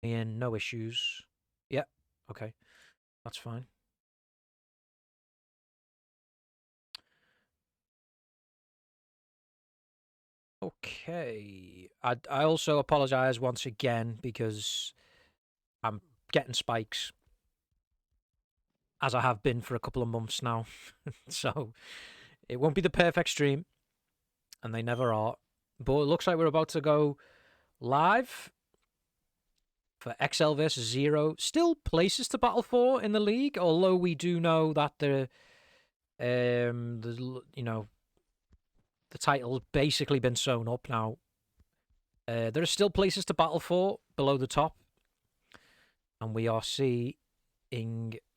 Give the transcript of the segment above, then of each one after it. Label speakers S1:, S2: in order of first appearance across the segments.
S1: And no issues. Yeah, okay. That's fine. Okay. I also apologize once again because I'm getting spikes, as I have been for a couple of months now. So it won't be the perfect stream, and they never are. But it looks like we're about to go live for XL versus Zero. Still places to battle for in the league, although we do know that the title's basically been sewn up now. There are still places to battle for below the top, and we are seeing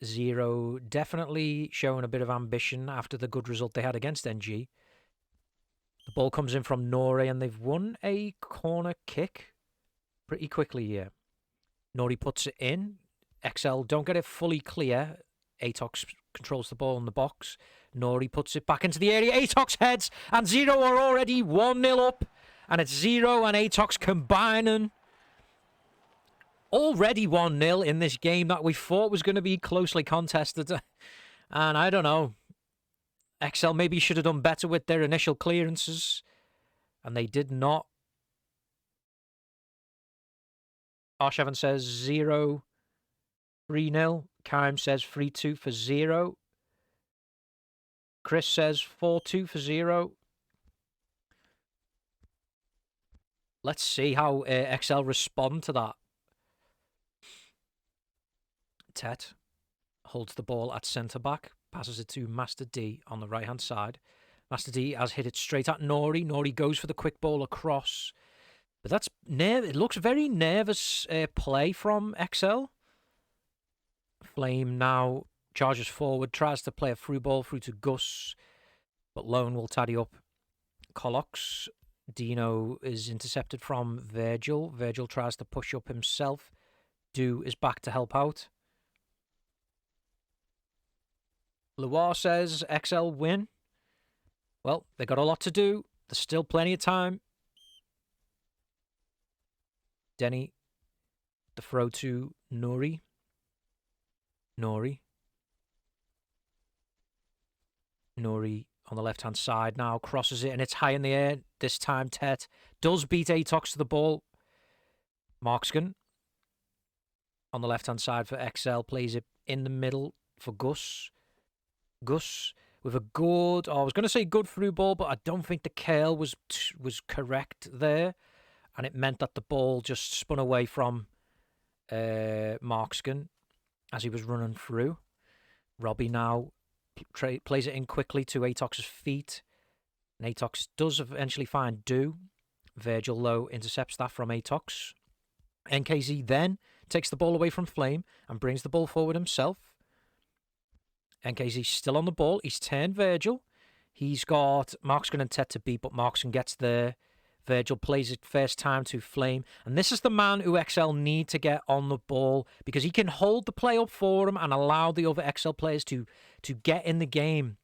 S1: Zero definitely showing a bit of ambition after the good result they had against NG. The ball comes in from Nori, and they've won a corner kick pretty quickly here. Nori puts it in. XL don't get it fully clear. Atox controls the ball in the box. Nori puts it back into the area. Atox heads, and Zero are already 1-0 up. And it's Zero and Atox combining. Already 1-0 in this game that we thought was going to be closely contested. And I don't know. XL maybe should have done better with their initial clearances. And they did not. Arshavan says 0, 3-0. Kaim says 3-2 for Zero. Chris says 4-2 for Zero. Let's see how XL respond to that. Tet holds the ball at centre-back, passes it to Master D on the right-hand side. Master D has hit it straight at Nori. Nori goes for the quick ball across. But it looks very nervous play from XL. Flame now charges forward, tries to play a through ball through to Gus, but Lone will tidy up Colox. Dino is intercepted from Virgil. Virgil tries to push up himself. Do is back to help out. Loire says XL win. Well, they got a lot to do. There's still plenty of time. Denny, the throw to Nori. Nori on the left-hand side now, crosses it, and it's high in the air. This time, Tet does beat Atox to the ball. Markskin on the left-hand side for XL, plays it in the middle for Gus. Gus with a good, I was going to say good through ball, but I don't think the curl was correct there, and it meant that the ball just spun away from Markskin as he was running through. Robbie now plays it in quickly to Atox's feet, and Atox does eventually find Do. Virgil, though, intercepts that from Atox. NKZ then takes the ball away from Flame and brings the ball forward himself. NKZ still on the ball. He's turned Virgil. He's got Markskin and Tet to beat, but Markskin gets there. Virgil plays it first time to Flame. And this is the man who XL need to get on the ball, because he can hold the play up for him and allow the other XL players to get in the game.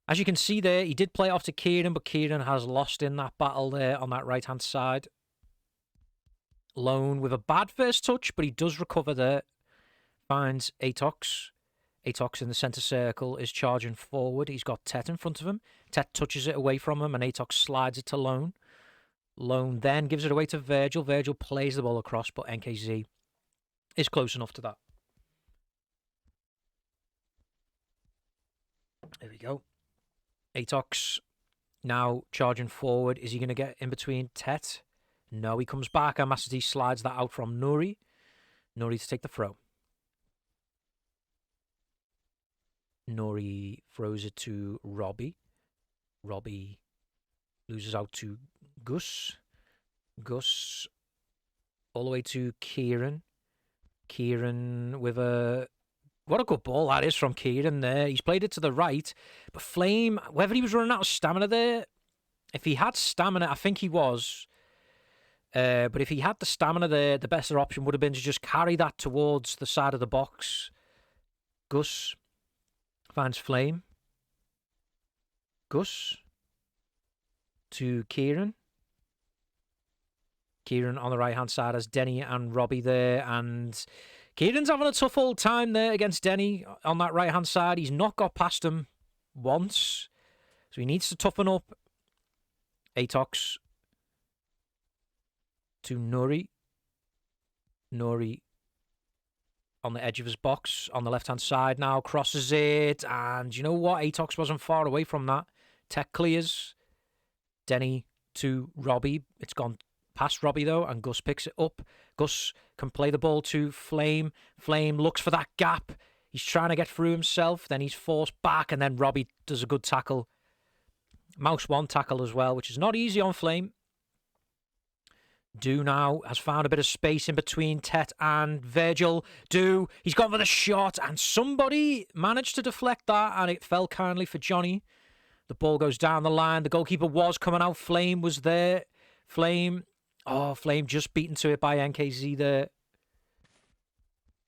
S1: As you can see there, he did play off to Kieran, but Kieran has lost in that battle there on that right-hand side. Lone with a bad first touch, but he does recover there. Finds Atox. Atox in the centre circle is charging forward. He's got Tet in front of him. Tet touches it away from him, and Atox slides it to Lone. Lone then gives it away to Virgil. Virgil plays the ball across, but NKZ is close enough to that. There we go. Atox now charging forward. Is he going to get in between Tet? No, he comes back, and Master D slides that out from Nuri. Nuri to take the throw. Nori throws it to Robbie. Robbie loses out to Gus. Gus all the way to Kieran. Kieran with a... What a good ball that is from Kieran there. He's played it to the right. But Flame, whether he was running out of stamina there, if he had stamina, I think he was. But if he had the stamina there, the better option would have been to just carry that towards the side of the box. Gus finds Flame. Gus to Kieran. Kieran on the right-hand side as Denny and Robbie there. And Kieran's having a tough old time there against Denny on that right-hand side. He's not got past him once. So he needs to toughen up. Atox to Nuri. Nuri on the edge of his box on the left-hand side now. Crosses it. And you know what? Atox wasn't far away from that. Tech clears. Denny to Robbie. It's gone past Robbie, though, and Gus picks it up. Gus can play the ball to Flame. Flame looks for that gap. He's trying to get through himself. Then he's forced back, and then Robbie does a good tackle. Mouse one tackle as well, which is not easy on Flame. Do now has found a bit of space in between Tet and Virgil. Do, he's gone for the shot, and somebody managed to deflect that, and it fell kindly for Johnny. The ball goes down the line. The goalkeeper was coming out. Flame was there. Flame just beaten to it by NKZ there.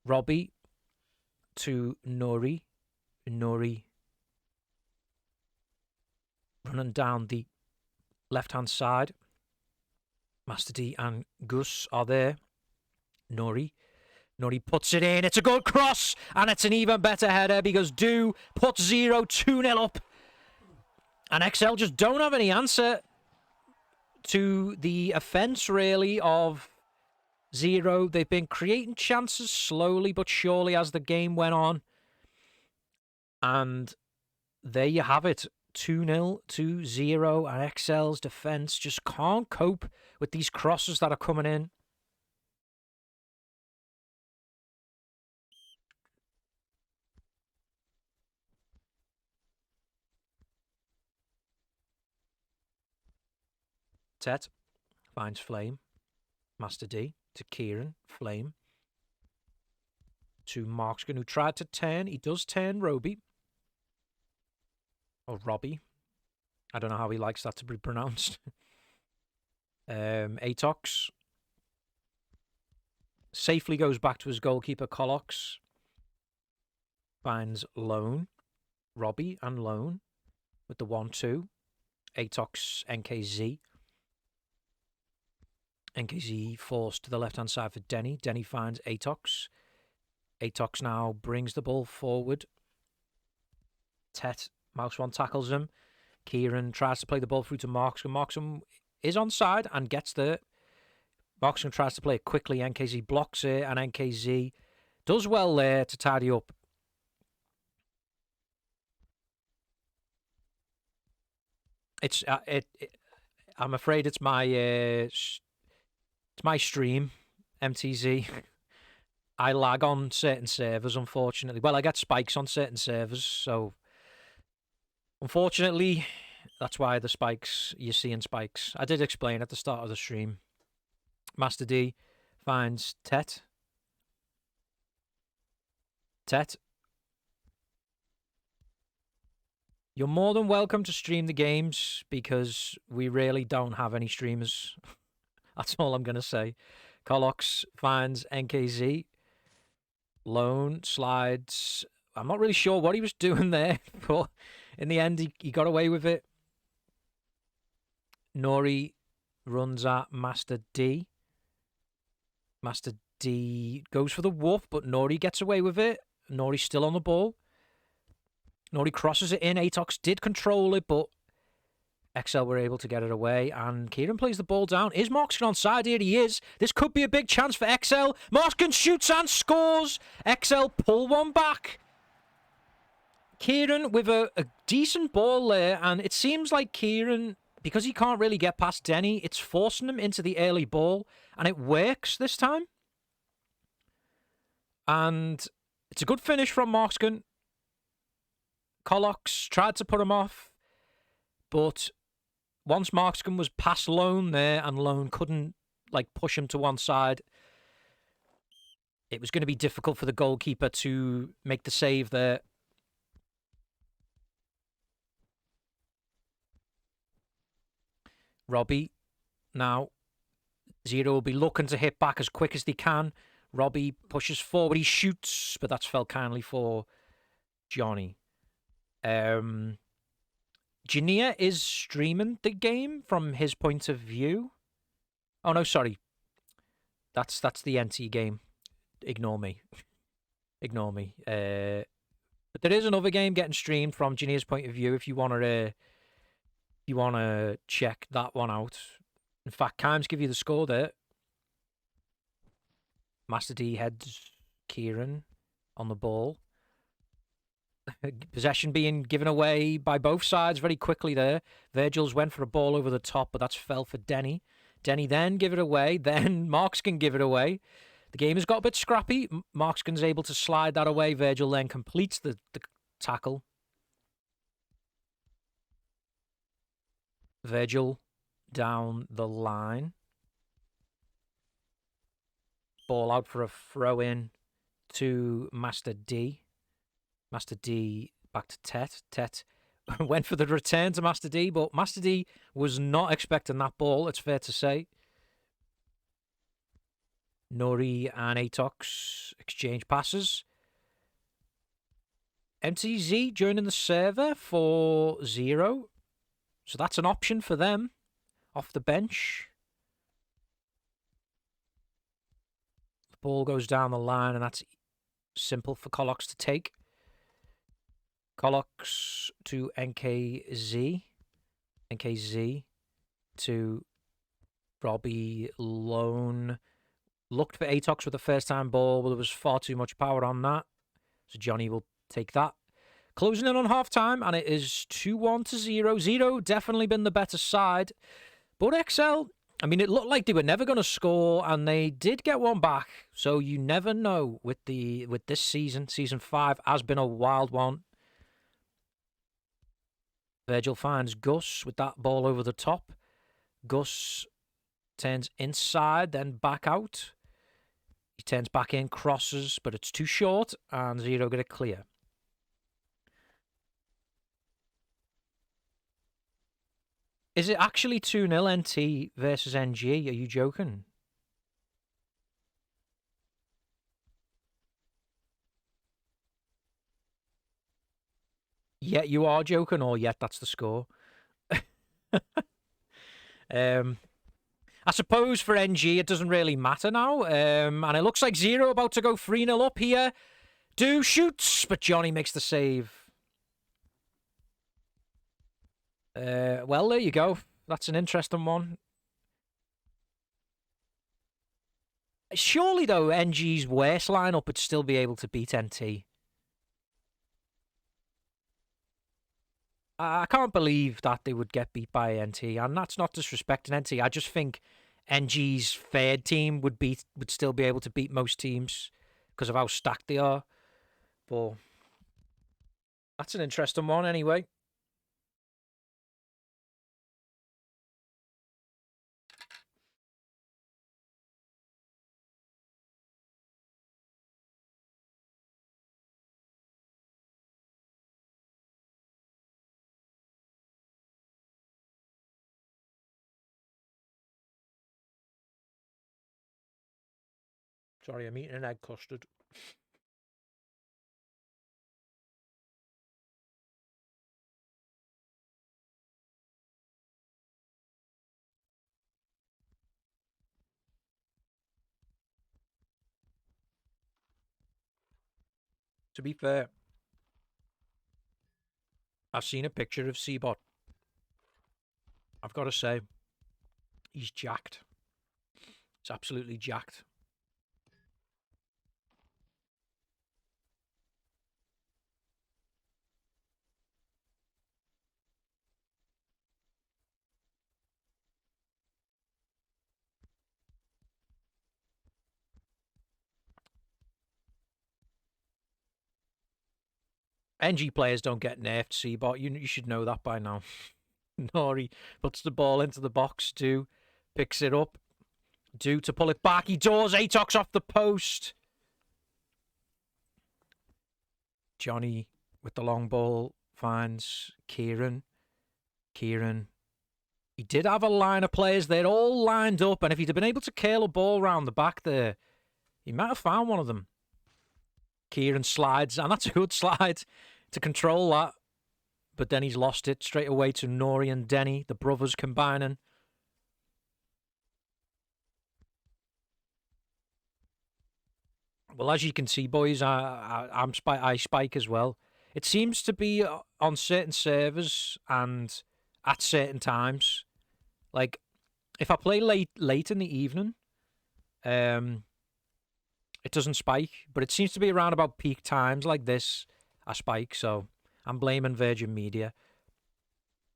S1: Robbie to Nori. Nori running down the left-hand side. Master D and Gus are there. Nori puts it in. It's a good cross, and it's an even better header because Do puts 2-0 up. And XL just don't have any answer to the offence, really, of 0. They've been creating chances slowly but surely as the game went on. And there you have it. 2-0 to 0. And XL's defence just can't cope with these crosses that are coming in. Tet finds Flame. Master D to Kieran. Flame to Markskin, who tried to turn. He does turn Robbie. Or Robbie. I don't know how he likes that to be pronounced. Atox safely goes back to his goalkeeper, Colox. Finds Lone. Robbie and Lone with the 1-2. Atox, NKZ. NKZ forced to the left-hand side for Denny. Denny finds Atox. Atox now brings the ball forward. Tet, Mouse one tackles him. Kieran tries to play the ball through to Marksman. Marksman is onside and gets there. Marksman tries to play it quickly. NKZ blocks it, and NKZ does well there to tidy up. I'm afraid it's my stream, MTZ. I lag on certain servers, unfortunately. Well, I get spikes on certain servers, so unfortunately, that's why the spikes, you're seeing spikes. I did explain at the start of the stream. Master D finds Tet. Tet. You're more than welcome to stream the games because we really don't have any streamers. That's all I'm going to say. Colox finds NKZ. Lone slides. I'm not really sure what he was doing there, but in the end, he got away with it. Nori runs at Master D. Master D goes for the woof, but Nori gets away with it. Nori's still on the ball. Nori crosses it in. Atox did control it, but XL were able to get it away, and Kieran plays the ball down. Is Markskin onside? Here he is. This could be a big chance for XL. Markskin shoots and scores. XL pull one back. Kieran with a decent ball there, and it seems like Kieran, because he can't really get past Denny, it's forcing him into the early ball, and it works this time. And it's a good finish from Markskin. Colox tried to put him off, but once Markskin was past Lone there and Lone couldn't push him to one side, it was going to be difficult for the goalkeeper to make the save there. Robbie now. 0 will be looking to hit back as quick as they can. Robbie pushes forward. He shoots, but that's fell kindly for Johnny. Jania is streaming the game from his point of view. Oh, no, sorry. That's the NT game. Ignore me. Ignore me. But there is another game getting streamed from Janine's point of view if you want to check that one out. In fact, Kimes give you the score there. Master D heads Kieran on the ball. Possession being given away by both sides very quickly there. Virgil's went for a ball over the top, but that's fell for Denny. Denny then give it away. Then Markskin give it away. The game has got a bit scrappy. Markskin's able to slide that away. Virgil then completes the tackle. Virgil down the line. Ball out for a throw-in to Master D. Master D back to Tet. Tet went for the return to Master D, but Master D was not expecting that ball, it's fair to say. Nori and Atox exchange passes. MTZ joining the server for 0. So that's an option for them off the bench. The ball goes down the line, and that's simple for Colox to take. Colox to NKZ. NKZ to Robbie Lone. Looked for Atox with the first-time ball, but there was far too much power on that. So Johnny will take that. Closing in on half-time, and it is 2-1 to 0. 0 definitely been the better side. But XL, I mean, it looked like they were never going to score, and they did get one back. So you never know with this season. Season 5 has been a wild one. Virgil finds Gus with that ball over the top. Gus turns inside, then back out. He turns back in, crosses, but it's too short, and 0 get it clear. Is it actually 2-0 NT versus NG? Are you joking? Yet you are joking, or yet that's the score. I suppose for NG it doesn't really matter now. And it looks like 0 about to go 3-0 up here. Do shoots, but Johnny makes the save. Well, there you go. That's an interesting one. Surely, though, NG's worst lineup would still be able to beat NT. I can't believe that they would get beat by NT, and that's not disrespecting NT. I just think NG's third team would still be able to beat most teams because of how stacked they are. But that's an interesting one anyway. Sorry, I'm eating an egg custard. To be fair, I've seen a picture of Seabot. I've got to say, he's jacked. It's absolutely jacked. NG players don't get nerfed, Seabot. You should know that by now. Nori puts the ball into the box. Do picks it up. Do to pull it back. He doors. Atox off the post. Johnny with the long ball finds Kieran. Kieran. He did have a line of players. They're all lined up. And if he'd have been able to curl a ball round the back there, he might have found one of them. Kieran slides. And that's a good slide to control that. But then he's lost it straight away to Nori and Denny, the brothers combining. Well, as you can see, boys, I spike as well. It seems to be on certain servers and at certain times. Like, if I play late in the evening, it doesn't spike. But it seems to be around about peak times like this, I spike. So I'm blaming Virgin Media.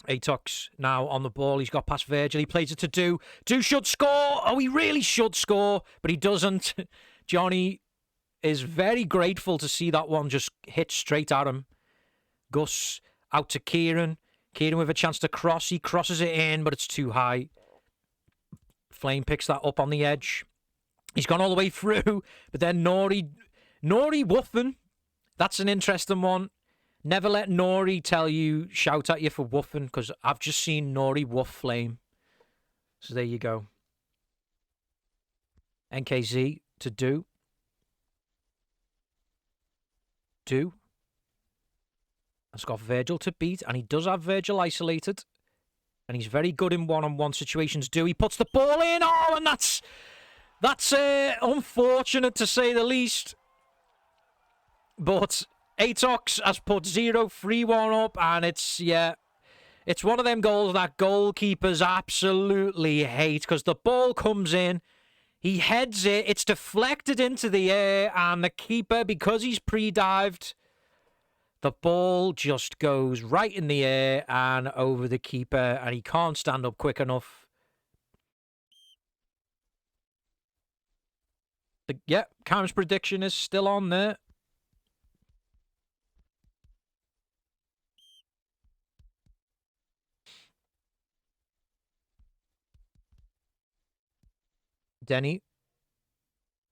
S1: Atox now on the ball. He's got past Virgil. He plays it to Do. Do should score. Oh, he really should score, but he doesn't. Johnny is very grateful to see that one just hit straight at him. Gus out to Kieran. Kieran with a chance to cross. He crosses it in, but it's too high. Flame picks that up on the edge. He's gone all the way through, but then Nori woofing. That's an interesting one. Never let Nori shout at you for woofing, because I've just seen Nori woof Flame. So there you go. NKZ to Do. Do. Has got Virgil to beat, and he does have Virgil isolated. And he's very good in one-on-one situations. Do. He puts the ball in. Oh, and that's unfortunate to say the least. But Atox has put 0-3-1 up, and it's one of them goals that goalkeepers absolutely hate, because the ball comes in, he heads it, it's deflected into the air, and the keeper, because he's pre-dived, the ball just goes right in the air and over the keeper, and he can't stand up quick enough. Cam's prediction is still on there. Denny.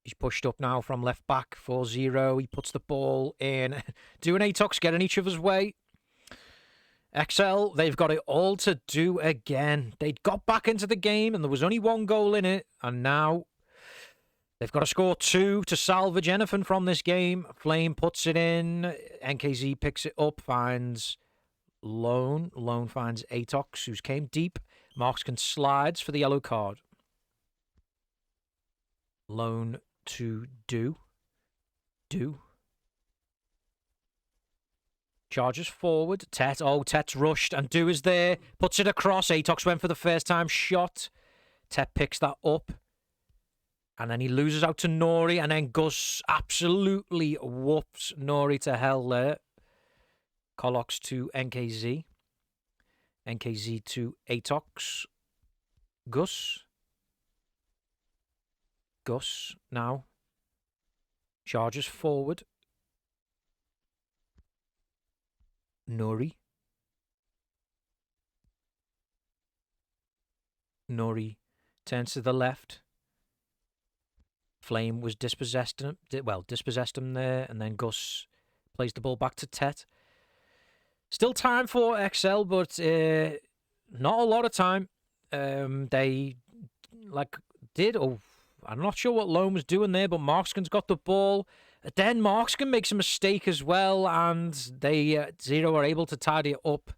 S1: He's pushed up now from left back, 4-0. He puts the ball in. Do and Atox get in each other's way. XL, they've got it all to do again. They got back into the game and there was only one goal in it. And now they've got to score 2 to salvage anything from this game. Flame puts it in. NKZ picks it up, finds Lone. Lone finds Atox, who's came deep. Markskin slides for the yellow card. Lone to Do. Do. Charges forward. Tet. Oh, Tet's rushed. And Do is there. Puts it across. Atox went for the first time shot. Tet picks that up. And then he loses out to Nori. And then Gus absolutely whoops Nori to hell there. Kolox to NKZ. NKZ to Atox. Gus. Gus now charges forward. Nori. Nori turns to the left. Flame was dispossessed him there, and then Gus plays the ball back to Tet. Still time for XL, but not a lot of time. They I'm not sure what Lone was doing there, but Markskin's got the ball. Then Markskin makes a mistake as well, and they 0 are able to tidy it up.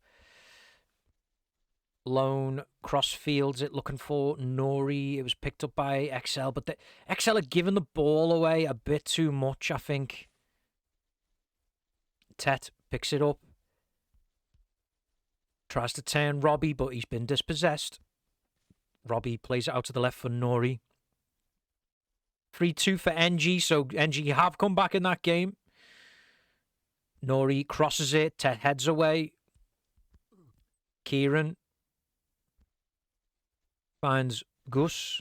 S1: Lone cross fields it, looking for Nori. It was picked up by XL, but XL had given the ball away a bit too much, I think. Tet picks it up. Tries to turn Robbie, but he's been dispossessed. Robbie plays it out to the left for Nori. 3-2 for NG, so NG have come back in that game. Nori crosses it, Tet heads away. Kieran finds Gus.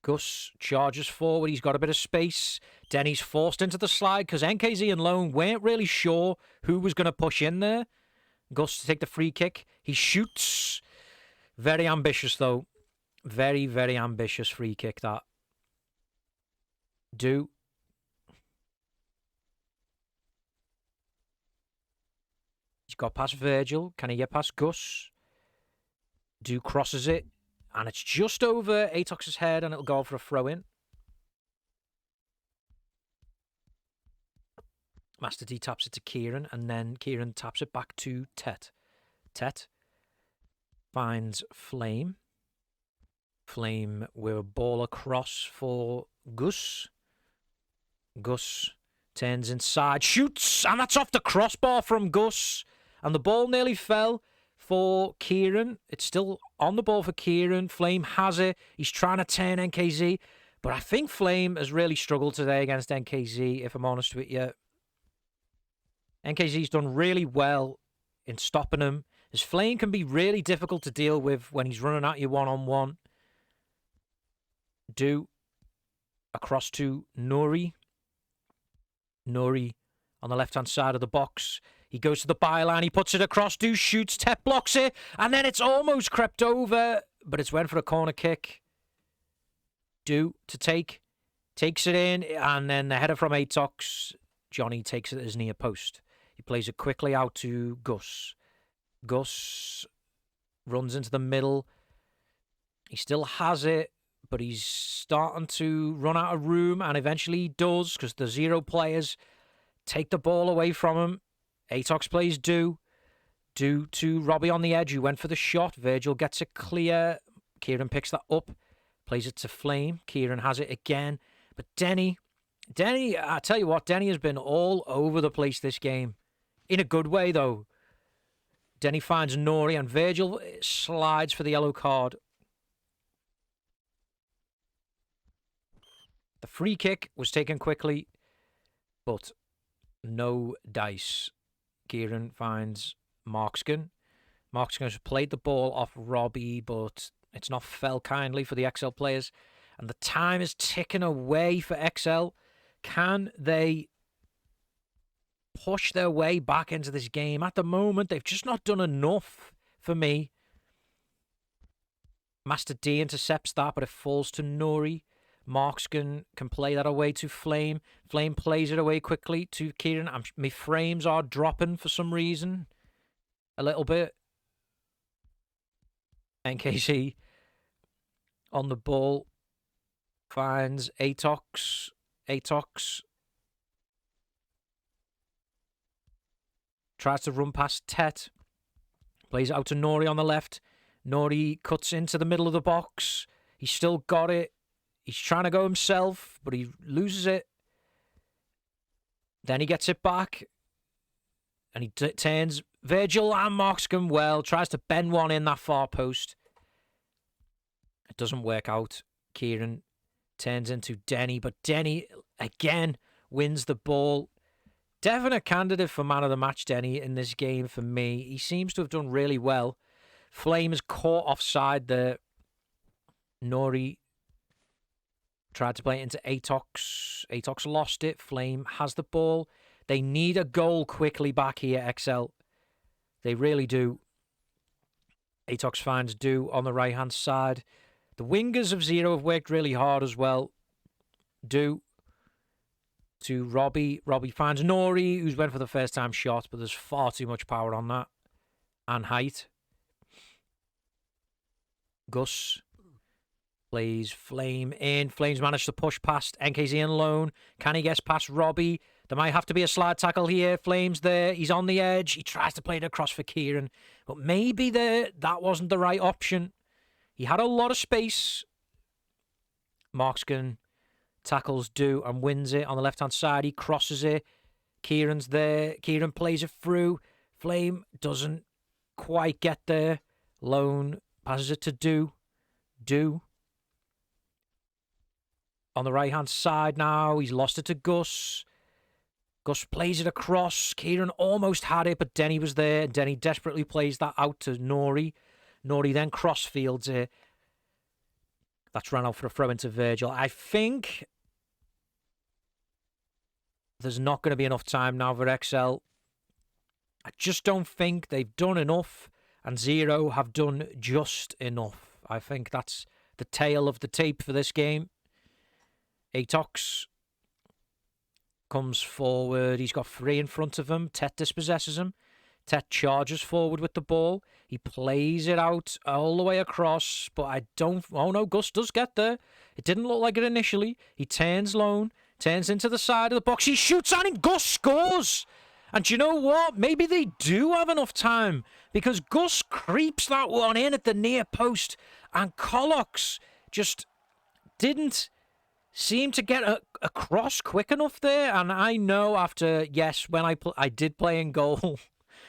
S1: Gus charges forward, he's got a bit of space. Denny's forced into the slide because NKZ and Lone weren't really sure who was going to push in there. Gus to take the free kick. He shoots. Very ambitious, though. Very, very ambitious free kick, that. Do. He's got past Virgil. Can he get past Gus? Do crosses it. And it's just over Atox's head, and it'll go for a throw-in. Master D taps it to Kieran, and then Kieran taps it back to Tet. Tet finds Flame. Flame with a ball across for Gus. Gus turns inside, shoots, and that's off the crossbar from Gus. And the ball nearly fell for Kieran. It's still on the ball for Kieran. Flame has it. He's trying to turn NKZ. But I think Flame has really struggled today against NKZ, if I'm honest with you. NKZ's done really well in stopping him. His Flame can be really difficult to deal with when he's running at you one-on-one. Across to Nuri. Nuri on the left-hand side of the box. He goes to the byline. He puts it across. Shoots. Tet blocks it. And then it's almost crept over. But it's went for a corner kick. To take. Takes it in. And then the header from Atox. Johnny takes it at his near post. He plays it quickly out to Gus. Gus runs into the middle. He still has it. But he's starting to run out of room. And eventually he does. Because the 0 players take the ball away from him. Atox plays Do to Robbie on the edge, who went for the shot. Virgil gets it clear. Kieran picks that up. Plays it to Flame. Kieran has it again. But Denny, I tell you what, Denny has been all over the place this game. In a good way, though. Denny finds Nori, and Virgil slides for the yellow card. The free kick was taken quickly, but no dice. Kieran finds Markskin. Markskin has played the ball off Robbie, but it's not fell kindly for the XL players. And the time is ticking away for XL. Can they push their way back into this game? At the moment, they've just not done enough for me. Master D intercepts that, but it falls to Nori. Markskin can play that away to Flame. Flame plays it away quickly to Kieran. My frames are dropping for some reason. A little bit. NKC on the ball. Finds Atox. Atox tries to run past Tet. Plays it out to Nori on the left. Nori cuts into the middle of the box. He's still got it. He's trying to go himself, but he loses it. Then he gets it back. And he turns Virgil and Markskin well. Tries to bend one in that far post. It doesn't work out. Kieran turns into Denny. But Denny, again, wins the ball. Definite candidate for man of the match, Denny, in this game for me. He seems to have done really well. Flame is caught offside there. Nori tried to play it into Atox. Atox lost it. Flame has the ball. They need a goal quickly back here, XL. They really do. Atox finds Do on the right-hand side. The wingers of 0 have worked really hard as well. Do to Robbie. Robbie finds Nori, who's went for the first-time shot, but there's far too much power on that. And height. Gus plays Flame in. Flame's managed to push past NKZ and Lone. Can he get past Robbie? There might have to be a slide tackle here. Flame's there. He's on the edge. He tries to play it across for Kieran. But maybe that wasn't the right option. He had a lot of space. Markskin tackles Do and wins it on the left-hand side. He crosses it. Kieran's there. Kieran plays it through. Flame doesn't quite get there. Lone passes it to Do. Do on the right-hand side now. He's lost it to Gus. Gus plays it across. Kieran almost had it, but Denny was there. And Denny desperately plays that out to Nori. Nori then crossfields it. That's run out for a throw into Virgil. I think there's not going to be enough time now for XL. I just don't think they've done enough, and 0 have done just enough. I think that's the tail of the tape for this game. Atox comes forward. He's got 3 in front of him. Tet dispossesses him. Tet charges forward with the ball. He plays it out all the way across, but I don't... Oh, no, Gus does get there. It didn't look like it initially. He turns Lone, turns into the side of the box. He shoots on him. Gus scores. And do you know what? Maybe they do have enough time, because Gus creeps that one in at the near post, and Collox just didn't seem to get across quick enough there. And I know after, yes, when I did play in goal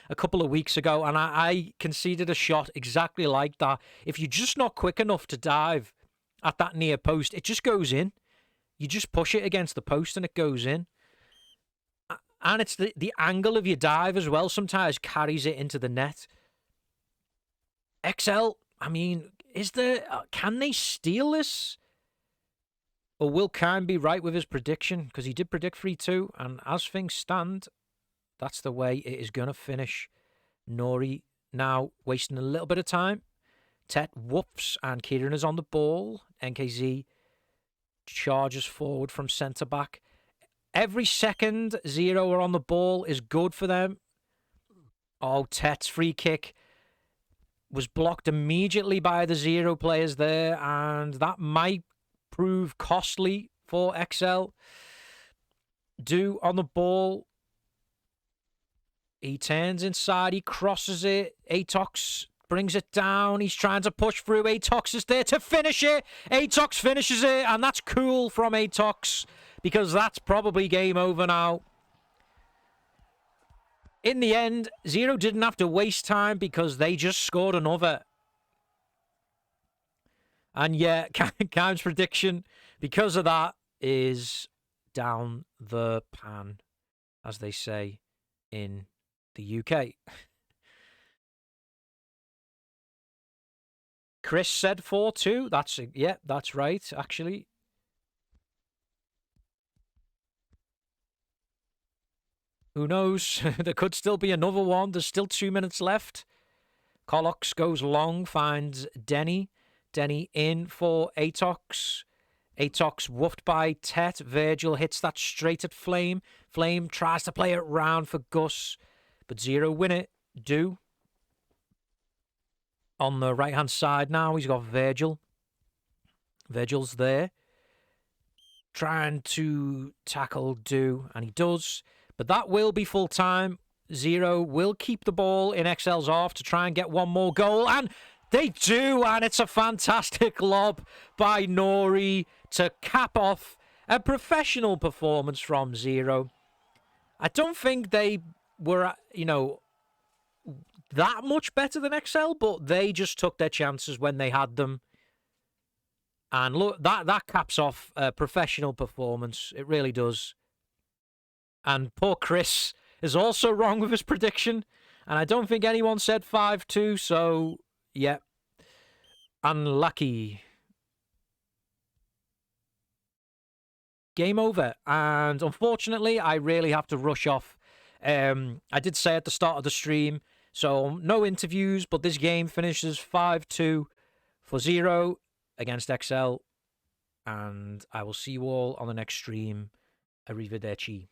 S1: a couple of weeks ago, and I conceded a shot exactly like that. If you're just not quick enough to dive at that near post, it just goes in. You just push it against the post and it goes in. And it's the angle of your dive as well sometimes carries it into the net. XL, I mean, can they steal this? Or will Kine be right with his prediction? Because he did predict 3-2, and as things stand, that's the way it is going to finish. Nori now wasting a little bit of time. Tet whoops, and Kieran is on the ball. NKZ charges forward from centre-back. Every second Zero are on the ball is good for them. Oh, Tet's free kick was blocked immediately by the Zero players there, and that might prove costly for XL. Do on the ball. He turns inside. He crosses it. Atox brings it down. He's trying to push through. Atox is there to finish it. Atox finishes it, and that's cool from Atox because that's probably game over now. In the end, Zero didn't have to waste time because they just scored another. And yeah, Kime's prediction, because of that, is down the pan, as they say in the UK. Chris said 4-2. That's right, actually. Who knows? There could still be another one. There's still 2 minutes left. Colox goes long, finds Denny. Denny in for Atox. Atox woofed by Tet. Virgil hits that straight at Flame. Flame tries to play it round for Gus, but Zero win it. Do. On the right-hand side now, he's got Virgil. Virgil's there. Trying to tackle Do, and he does. But that will be full time. Zero will keep the ball in XL's off to try and get one more goal. And they do, and it's a fantastic lob by Nori to cap off a professional performance from Zero. I don't think they were, that much better than XL, but they just took their chances when they had them. And look, that caps off a professional performance. It really does. And poor Chris is also wrong with his prediction. And I don't think anyone said 5-2, so yeah. Unlucky. Game over. And unfortunately, I really have to rush off. I did say at the start of the stream, so no interviews, but this game finishes 5-2 for Zero against XL. And I will see you all on the next stream. Arrivederci.